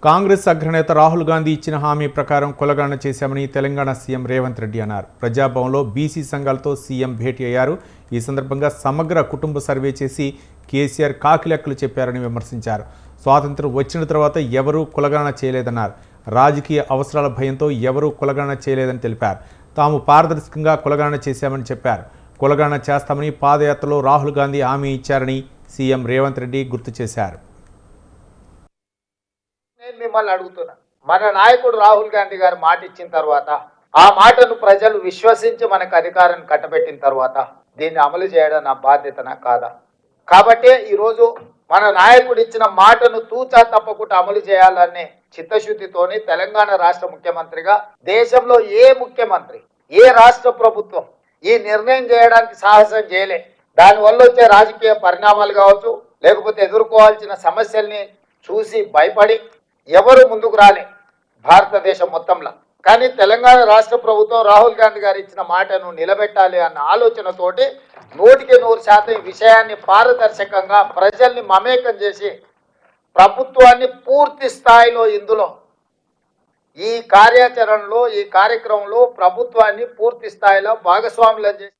కాంగ్రెస్ అగ్రనేత రాహుల్ గాంధీ ఇచ్చిన హామీ ప్రకారం కులగణన చేశామని తెలంగాణ సీఎం రేవంత్ రెడ్డి అన్నారు. ప్రజాభవన్లో బీసీ సంఘాలతో సీఎం భేటీ అయ్యారు. ఈ సందర్భంగా సమగ్ర కుటుంబ సర్వే చేసి కేసీఆర్ కాకిలెక్కలు చెప్పారని విమర్శించారు. స్వాతంత్రం వచ్చిన తర్వాత ఎవరూ కులగణన చేయలేదన్నారు. రాజకీయ అవసరాల భయంతో ఎవరూ కులగణన చేయలేదని తెలిపారు. తాము పారదర్శకంగా కులగణన చేశామని చెప్పారు. కులగణన చేస్తామని పాదయాత్రలో రాహుల్ గాంధీ హామీ ఇచ్చారని సీఎం రేవంత్ రెడ్డి గుర్తు చేశారు. మిమ్మల్ని అడుగుతున్నా, మన నాయకుడు రాహుల్ గాంధీ గారు మాట ఇచ్చిన తర్వాత ఆ మాటను ప్రజలు విశ్వసించి మనకు అధికారాన్ని కట్టబెట్టిన తర్వాత దీన్ని అమలు చేయడం నా బాధ్యతనా కాదా? కాబట్టి ఈరోజు మన నాయకుడు ఇచ్చిన మాటను తూచా తప్పకుండా అమలు చేయాలనే చిత్తశుద్ధితోని తెలంగాణ రాష్ట్ర ముఖ్యమంత్రిగా దేశంలో ఏ ముఖ్యమంత్రి, ఏ రాష్ట్ర ప్రభుత్వం ఈ నిర్ణయం చేయడానికి సాహసం చేయలే. దానివల్ల వచ్చే రాజకీయ పరిణామాలు కావచ్చు, లేకపోతే ఎదుర్కోవాల్సిన సమస్యల్ని చూసి భయపడి ఎవరు ముందుకు రాలే భారతదేశం మొత్తంలో. కానీ తెలంగాణ రాష్ట్ర ప్రభుత్వం రాహుల్ గాంధీ గారు ఇచ్చిన మాటను నిలబెట్టాలి అన్న ఆలోచనతోటి 100% ఈ విషయాన్ని పారదర్శకంగా ప్రజల్ని మమేకం చేసి ప్రభుత్వాన్ని పూర్తి స్థాయిలో ఇందులో ఈ కార్యాచరణలో, ఈ కార్యక్రమంలో ప్రభుత్వాన్ని పూర్తి స్థాయిలో భాగస్వాములను చేసి